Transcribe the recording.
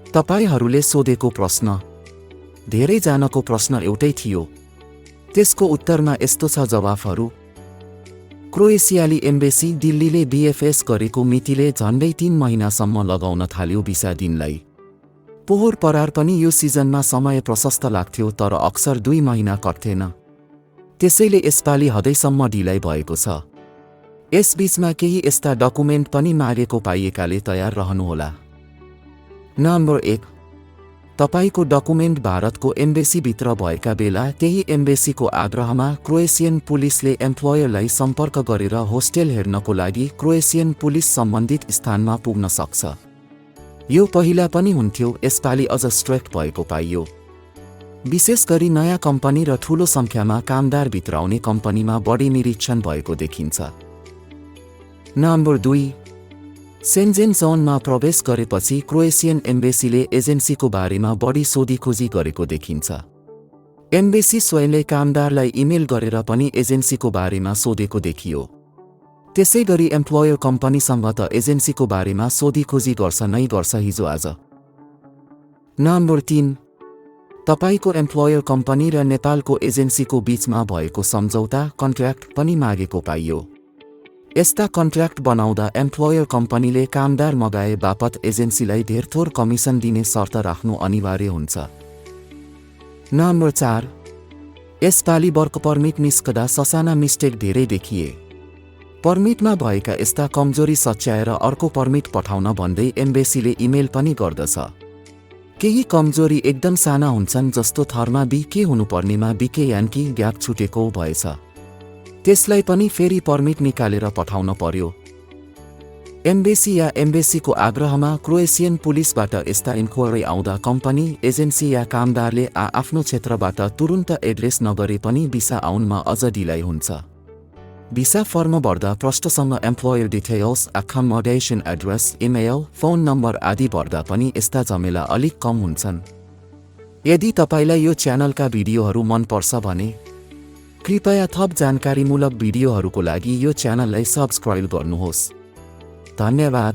तपाईहरूले सोधेको प्रश्न। धेरैजनाको प्रश्न एउटै थियो। त्यसको उत्तरमा यस्तो छ जवाफहरू। क्रोएसियाली एम्बेसी दिल्लीले बीएफएस गरेको मितिले झन्डै 3 महिनासम्म लगाउन थाल्यो भिसा दिनलाई। पोहोर परार पनि यो सिजनमा समय प्रशस्त लाग्थ्यो तर अक्सर 2 महिना कट्थेन। त्यसैले यसपालि हदैसम्म ढिलाइ भएको छ। यसबीचमा केही यस्ता डकुमेन्ट पनि मागेको पाइएकाले तयार रहनुहोला। नम्बर 1, तपाईको डकुमेन्ट भारतको एम्बेसीभित्र भएका बेला त्यही एम्बेसीको आग्रहमा क्रोएसियन पुलिसले एम्प्लोयरलाई सम्पर्क गरेर होस्टेल हेर्नको लागि क्रोएसियन पुलिस सम्बन्धित स्थानमा पुग्न सक्छ। यो पहिला पनि हुन्थ्यो, यसपालि अझ स्ट्रिक्ट भएको पाइयो। विशेष गरी नयाँ कम्पनी र ठूलो सङ्ख्यामा कामदार भित्राउने कम्पनीमा बढी निरीक्षण भएको देखिन्छ। नम्बर 2, सेन्जेन जोनमा प्रवेश गरेपछि क्रोएसियन एम्बेसीले एजेन्सीको बारेमा बढी सोधीखोजी गरेको देखिन्छ। एम्बेसी स्वयंले कामदारलाई इमेल गरेर पनि एजेन्सीको बारेमा सोधेको देखियो। त्यसैगरी एम्प्लोयर कम्पनीसँग त एजेन्सीको बारेमा सोधीखोजी गर्छ नै गर्छ हिजो आज। नम्बर 3, तपाईको एम्प्लोयर कम्पनी र नेपालको एजेन्सीको बीचमा भएको सम्झौता कन्ट्र्याक्ट पनि मागेको पाइयो। यस्ता कन्ट्र्याक्ट बनाउँदा एम्प्लोयर कम्पनीले कामदार मगाए बापत एजेन्सीलाई धेरथोर कमिसन दिने शर्त राख्नु अनिवार्य हुन्छ। नम्बर 4, यसपालि वर्क पर्मिट निस्कदा ससाना मिस्टेक धेरै देखिए। पर्मिटमा भएका यस्ता कमजोरी सच्याएर अर्को पर्मिट पठाउन भन्दै एम्बेसीले इमेल पनि गर्दछ। केही कमजोरी एकदम साना हुन्छन्, जस्तो थरमा बी के हुनुपर्नेमा बीके यान्की ग्याप छुटेको भएछ। त्यसलाई पनि फेरि पर्मिट निकालेर पठाउन पर्यो। एम्बेसी या एम्बेसीको आग्रहमा क्रोएसियन पुलिसबाट यस्ता इन्क्वायरी आउँदा कम्पनी, एजेन्सी या कामदारले आफ्नो क्षेत्रबाट तुरुन्त एड्रेस नगरे पनि भिसा आउनमा अझ ढिलाइ हुन्छ। भिसा फर्म भर्दा प्रष्टसँग employer details, accommodation address, email, phone number आदि भर्दा पनि यस्ता झमेला अलिक कम हुन्छन्। यदि तपाईलाई यो च्यानलका भिडियोहरू मन पर्छ भने कृपया थप जानकारीमूलक भिडियोहरूको लागि यो च्यानललाई सब्स्क्राइब गर्नुहोस्। धन्यवाद।